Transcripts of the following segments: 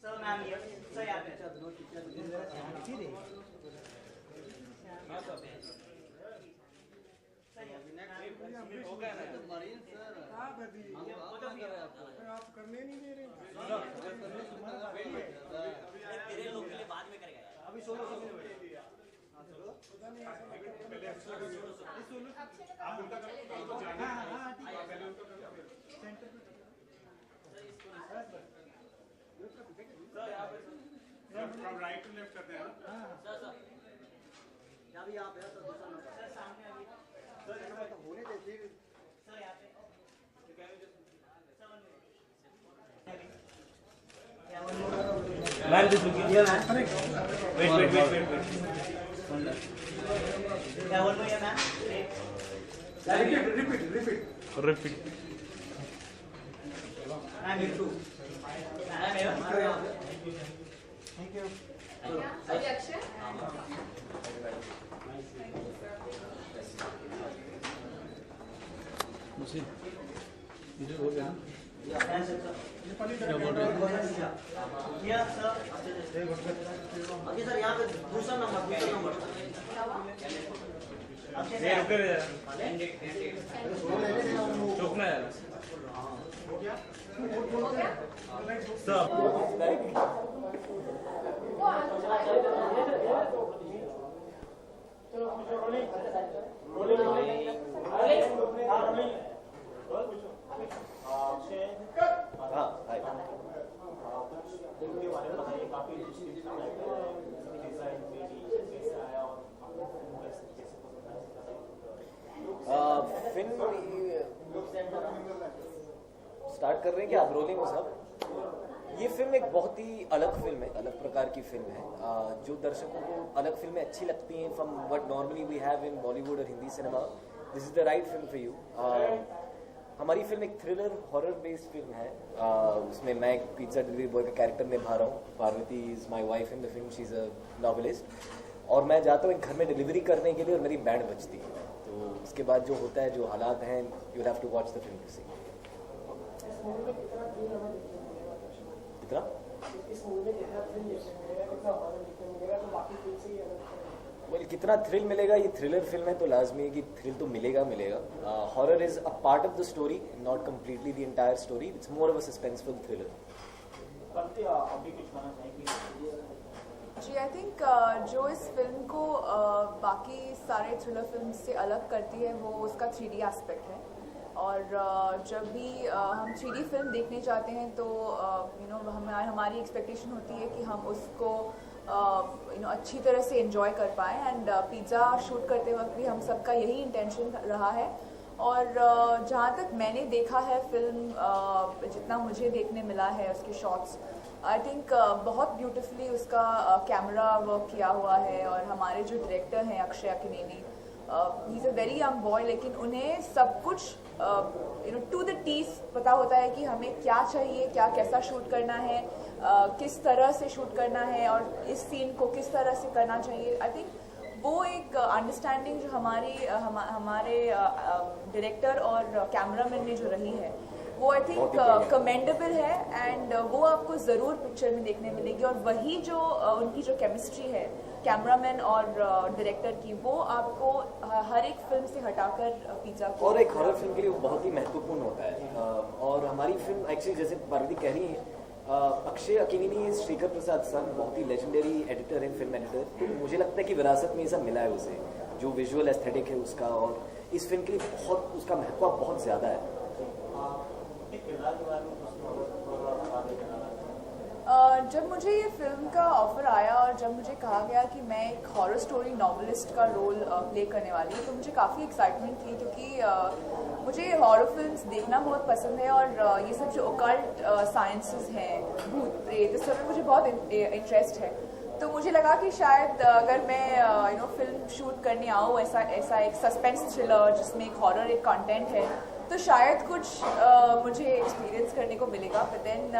Sir ma'am ये sir यहाँ पे हो गया ना मरीन सर आप करने नहीं दे रहे तेरे लोग के लिए बाद में करेगा अभी सोलो आप उनका राइट टू लेफ्ट करते हैं अभी आप है सर दूसरा नंबर सर सामने अभी सर होने देते सर यहाँ पे ma'am this looking here ma'am wait क्या बोल रही है ma'am repeat ma'am you too ma'am thank you Akshay मुझे इधर हो गया अभी सर यहाँ पे दूसरा नंबर ये रुक रे चुप ना यार सब फिल्म स्टार्ट कर रहे हैं कि आप रोलिंग हो सब। ये फिल्म एक बहुत ही अलग फिल्म है, अलग प्रकार की फिल्म है। जो दर्शकों को अलग फिल्में अच्छी लगती हैं from what normally we have in Bollywood और Hindi cinema, this is the right film for you. हमारी फिल्म एक थ्रिलर हॉरर बेस्ड फिल्म है। उसमें मैं एक पिज्जा डिलीवरी बॉय का कैरेक्टर निभा रहा हूँ। Parvati is my wife in the film, she is a novelist. और मैं जाता हूँ एक घर में डिलीवरी करने के लिए और मेरी बैंड बजती है। तो उसके बाद जो होता है, जो हालात हैं, you have to watch the film to see. कितना वेल कितना थ्रिल मिलेगा, ये थ्रिलर फिल्म है तो लाजमी है कि थ्रिल तो मिलेगा। Horror is a part of the story, not completely the entire story. It's more of a suspenseful thriller. जी आई थिंक जो इस फिल्म को बाकी सारे थ्रिलर फिल्म से अलग करती है वो उसका 3D एस्पेक्ट है। और जब भी हम 3D फिल्म देखने जाते हैं तो हमारी एक्सपेक्टेशन होती है कि हम उसको अच्छी तरह से एंजॉय कर पाएँ। एंड पिज़्ज़ा शूट करते वक्त भी हम सबका यही इंटेंशन रहा है। और जहाँ तक मैंने देखा है फिल्म, जितना मुझे देखने मिला है उसके शॉट्स, आई थिंक बहुत ब्यूटिफुली उसका कैमरा वर्क किया हुआ है। और हमारे जो डायरेक्टर हैं Akshay Akkineni, he is a very young boy, लेकिन उन्हें सब कुछ टू द टीज पता होता है कि हमें क्या चाहिए, क्या कैसा शूट करना है, किस तरह से शूट करना है और इस सीन को किस तरह से करना चाहिए। आई थिंक वो एक अंडरस्टैंडिंग जो हमारे डायरेक्टर और कैमरामैन में जो रही है वो आई थिंक कमेंडेबल है। एंड वो आपको ज़रूर पिक्चर में देखने मिलेगी। और वही जो उनकी जो केमिस्ट्री है कैमरामैन और डायरेक्टर की, वो आपको हर एक फिल्म से हटाकर पिज़्ज़ा को, और एक हॉरर फिल्म के लिए बहुत ही महत्वपूर्ण होता है। और हमारी फिल्म एक्चुअली जैसे पार्वती कह रही है, अक्षय अकिनेनी श्रीकर प्रसाद सर बहुत ही लेजेंडरी एडिटर है, फिल्म एडिटर। तो मुझे लगता है कि विरासत में ये सब मिला है उसे, जो विजुअल एस्थेटिक है उसका, और इस फिल्म के लिए बहुत उसका महत्व बहुत ज़्यादा है। जब मुझे ये फिल्म का ऑफ़र आया और जब मुझे कहा गया कि मैं एक हॉरर स्टोरी नॉवेलिस्ट का रोल प्ले करने वाली हूँ, तो मुझे काफ़ी एक्साइटमेंट थी। क्योंकि मुझे हॉरर फिल्म्स देखना बहुत पसंद है। और ये सब जो ओकल्ट साइंसेस हैं, भूत प्रेत, इस सब में मुझे बहुत इंटरेस्ट है। तो मुझे लगा कि शायद अगर मैं फिल्म शूट करने आऊँ ऐसा एक सस्पेंस थ्रिलर जिसमें एक हॉरर एक कंटेंट है, तो शायद कुछ मुझे एक्सपीरियंस करने को मिलेगा। But then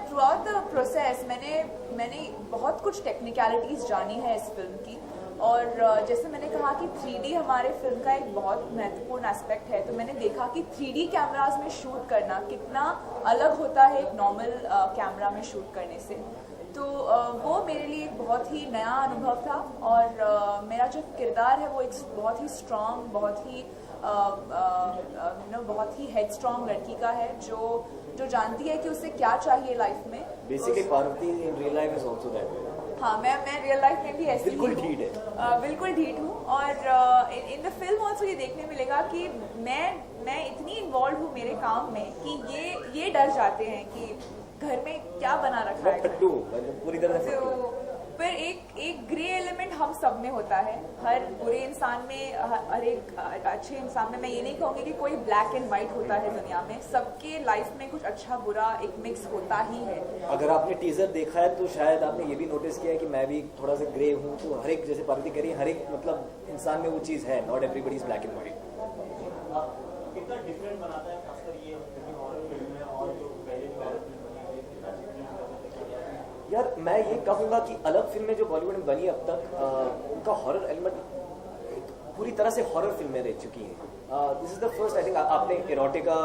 throughout the process मैंने बहुत कुछ टेक्निकलिटीज़ जानी है इस फिल्म की। और जैसे मैंने कहा कि 3D हमारे फिल्म का एक बहुत महत्वपूर्ण एस्पेक्ट है, तो मैंने देखा कि 3D कैमरास में शूट करना कितना अलग होता है एक नॉर्मल कैमरा में शूट करने से। तो वो मेरे लिए एक बहुत ही नया अनुभव था। और मेरा जो किरदार है वो एक बहुत ही स्ट्रॉन्ग, बहुत ही हेड स्ट्रॉन्ग लड़की का है जो जानती है कि उसे क्या चाहिए लाइफ में। Basically Parvati in real life is also that way. हाँ, मैं रियल लाइफ में भी ऐसी बिल्कुल हूँ। ढीठ है। बिल्कुल ढीठ हूँ। और इन द फिल्म ऑल्सो ये देखने मिलेगा कि मैं इतनी इन्वॉल्व हूँ मेरे काम में कि ये डर जाते हैं कि घर में क्या बना रखा है। फट्टू पूरी तरह से तो पर एक ग्रे एलिमेंट हम सब में होता है, हर बुरे इंसान में, हर एक अच्छे इंसान में। मैं ये नहीं कहूँगी कि कोई ब्लैक एंड वाइट होता है दुनिया में, सबके लाइफ में कुछ अच्छा बुरा एक मिक्स होता ही है। अगर आपने टीजर देखा है तो शायद आपने ये भी नोटिस किया है कि मैं भी थोड़ा सा ग्रे हूँ। तो हर एक, जैसे पार्वती कह रही है, हर एक मतलब इंसान में वो चीज़ है। Not everybody is black and white. कितना डिफरेंट बनाता है खासकर ये हॉरर फिल्म में और जो पहले हॉरर फिल्म बनी है, कितना डिफरेंट यार मैं ये कहूँगा कि अलग फिल्में जो बॉलीवुड में बनी अब तक, उनका हॉरर एलिमेंट पूरी तरह से हॉरर फिल्में रह चुकी हैं। This is the first, I think आपने इरोटिका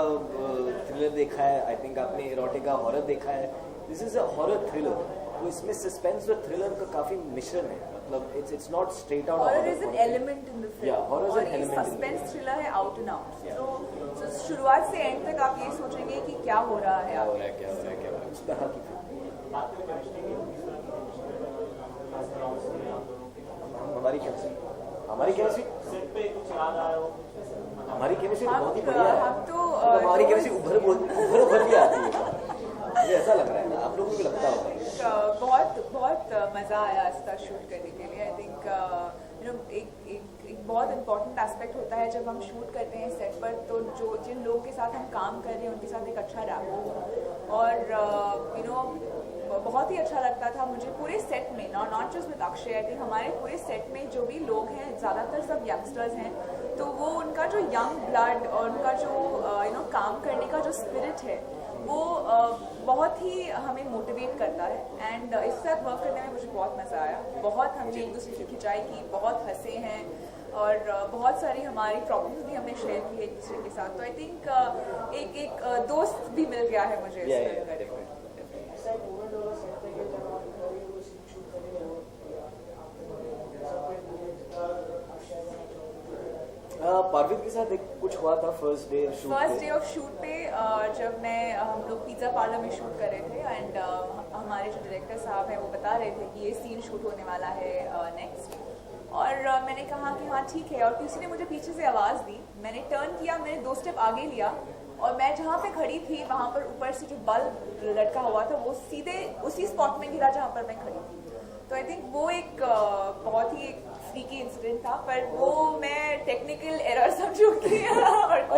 थ्रिलर देखा है, आई थिंक आपने इरोटिका हॉरर देखा है। This is a horror thriller. तो इसमें सस्पेंस और थ्रिलर का काफी मिश्रण है। मतलब it's not straight out. Horror is an element in the film. Yeah, horror is an और ये element in the suspense film. Thriller है आउट एंड आउट। तो शुरुआत से एंड तक आप ये सोचेंगे कि क्या हो रहा है। क्या हो रहा है, क्या हो रहा है, क्या हो रहा है, उस तरह की फिल्म। हमारी केमिस्ट्री हमारी केमिस्ट्री बहुत ही बढ़िया है। हम तो हमारी केमिस्ट्री उभर के आती है। मुझे ऐसा लग रहा है, आप लोगों को भी लगता होगा। बहुत मज़ा आया इसका शूट करने के लिए। आई थिंक एक बहुत इम्पोर्टेंट एस्पेक्ट होता है जब हम शूट करते हैं सेट पर, तो जिन लोगों के साथ हम काम कर रहे हैं उनके साथ एक अच्छा रैपो हो। और बहुत ही अच्छा लगता था मुझे पूरे सेट में, not just with Akshay. I think हमारे पूरे सेट में जो भी लोग हैं ज़्यादातर सब यंगस्टर्स हैं, तो वो उनका जो यंग ब्लड और उनका जो काम करने का जो स्पिरिट है वो बहुत ही हमें मोटिवेट करता है। एंड इसके साथ वर्क करने में मुझे बहुत मज़ा आया। बहुत हमने एक दूसरे की खिंचाई की, बहुत हंसे हैं और बहुत सारी हमारी प्रॉब्लम्स भी हमने शेयर की एक दूसरे के साथ। तो आई थिंक एक दोस्त भी मिल गया है मुझे इस फिल्म करके। पार्वती के साथ कुछ हुआ था फर्स्ट डे ऑफ शूट पे, जब हम लोग पिज़्ज़ा पार्लर में शूट कर रहे थे। एंड हमारे जो डायरेक्टर साहब हैं वो बता रहे थे कि ये सीन शूट होने वाला है नेक्स्ट। और मैंने कहा कि हाँ ठीक है। और किसी ने मुझे पीछे से आवाज़ दी, मैंने टर्न किया, मैंने 2 स्टेप आगे लिया और मैं जहाँ पे खड़ी थी वहाँ पर ऊपर से जो बल्ब लटका हुआ था वो सीधे उसी स्पॉट में गिरा जहाँ पर मैं खड़ी थी। तो आई थिंक वो एक बहुत ही एक फ्रीकी इंसिडेंट था, पर वो मैं टेक्निकल एरर समझूंगी।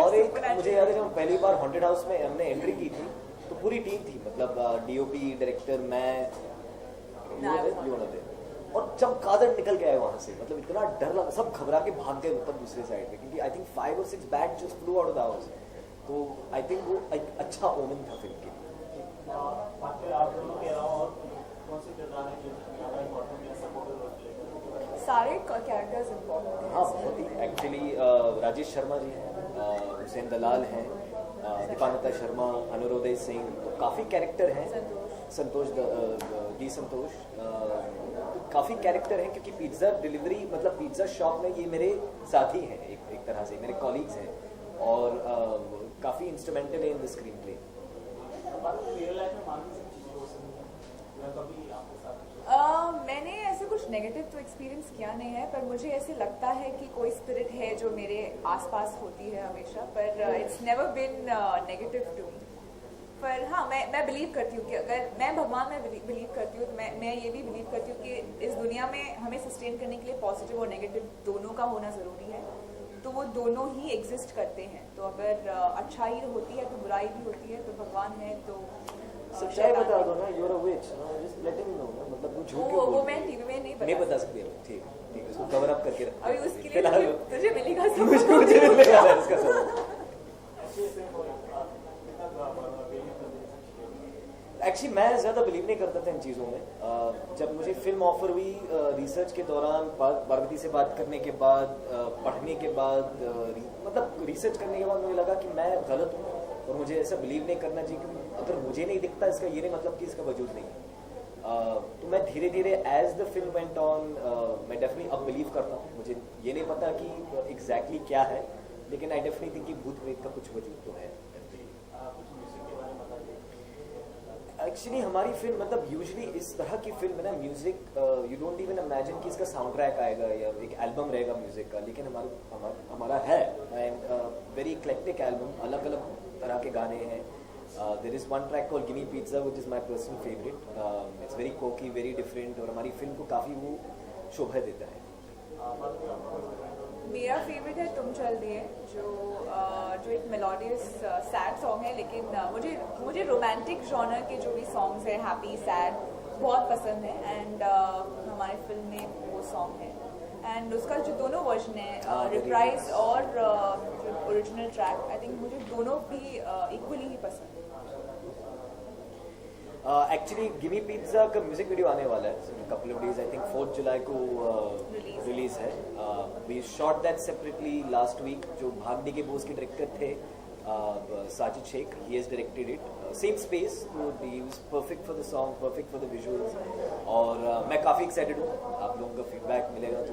और एक मुझे याद है जब पहली बार हॉन्टेड हाउस में हमने एंट्री की थी तो पूरी टीम थी, मतलब डीओपी, डायरेक्टर, मैं, और जब कादर निकल के आए वहां से, मतलब इतना डर लगा, सब घबरा के भाग गए ऊपर दूसरे साइड में, क्योंकि I think 5 or 6 bag just flu out of the house. तो आई थिंक वो एक अच्छा ओमेन था फिल्म के लिए। सारे कैरेक्टर्स इम्पोर्टेंट हैं। हाँ बहुत ही। एक्चुअली राजेश शर्मा जी हैं, हुसैन दलाल हैं, दीपानता शर्मा, अनुरोदय सिंह, तो काफ़ी कैरेक्टर हैं। संतोष काफ़ी कैरेक्टर हैं, क्योंकि पिज्ज़ा डिलीवरी, मतलब पिज्ज़ा शॉप में ये मेरे साथी हैं, एक तरह से मेरे कॉलीग्स हैं, और काफ़ी इंस्ट्रूमेंटल है इन द स्क्रीन प्ले। मैंने ऐसे कुछ नेगेटिव तो एक्सपीरियंस किया नहीं है, पर मुझे ऐसे लगता है कि कोई स्पिरिट है जो मेरे आसपास होती है हमेशा, पर it's never been negative to me. पर हाँ, मैं बिलीव करती हूँ कि अगर मैं भगवान में बिलीव करती हूँ, तो मैं ये भी बिलीव करती हूँ कि इस दुनिया में हमें सस्टेन करने के लिए पॉजिटिव और नेगेटिव दोनों का होना ज़रूरी है। तो वो दोनों ही एग्जिस्ट करते हैं। तो अगर अच्छाई होती है तो बुराई भी होती है, तो भगवान है तो सच्चाई बता दो ना, you are a witch, just let him know, मतलब वो झूठ क्यों वो मैं टीवी में नहीं बता सकती। ठीक ठीक, इसको कवर अप करके रखो। अभी उसके लिए तुझे मिलेगा सब। मुझे मिलेगा इसका सब। एक्चुअली मैं ज़्यादा बिलीव नहीं करता था इन चीज़ों में। जब मुझे फिल्म ऑफर हुई रिसर्च के दौरान, पार्वती से बात करने के बाद, पढ़ने के बाद, मतलब रिसर्च करने के बाद मुझे लगा कि मैं गलत हूँ और मुझे ऐसा बिलीव नहीं करना चाहिए, क्योंकि अगर मुझे नहीं दिखता इसका ये नहीं मतलब कि इसका वजूद नहीं है। तो मैं धीरे धीरे as the film went on मैं डेफिनेटली अब बिलीव करता हूँ। मुझे ये नहीं पता कि एग्जैक्टली क्या है, लेकिन आई डेफिनेटली थिंक कि भूत प्रेत का कुछ वजूद तो है। एक्चुअली हमारी फिल्म मतलब यूजुअली इस तरह की फिल्म है ना, music you don't even imagine कि इसका साउंड ट्रैक आएगा या एक एल्बम रहेगा म्यूजिक का, लेकिन हमारा है एंड वेरी इक्लेक्टिक एल्बम, अलग अलग तरह के गाने हैं। There is one track called guinea pizza which is my personal favourite. It's very kooky, very different और हमारी फिल्म को काफ़ी वो शोभा देता है। मेरा फेवरेट है तुम चल दिए, जो एक मेलोडियस सैड सॉन्ग है, लेकिन मुझे रोमांटिक जॉनर के जो भी सॉन्ग्स हैं, हैप्पी सैड, बहुत पसंद है। एंड हमारे फिल्म में वो सॉन्ग है एंड उसका जो दोनों वर्जन है, रिप्राइज और जो ओरिजिनल ट्रैक, आई थिंक मुझे दोनों भी इक्वली ही पसंद है। एक्चुअली गिनी पिज्जा का म्यूजिक वीडियो आने वाला है couple of days, I think 4 जुलाई को रिलीज है। We shot that separately last week. जो भागने के बोस के डायरेक्टर थे Sajid Shaikh, he has directed it, same space, तो he was perfect for the song, perfect for the visuals और मैं काफ़ी एक्साइटेड हूँ। आप लोगों का फीडबैक मिलेगा तो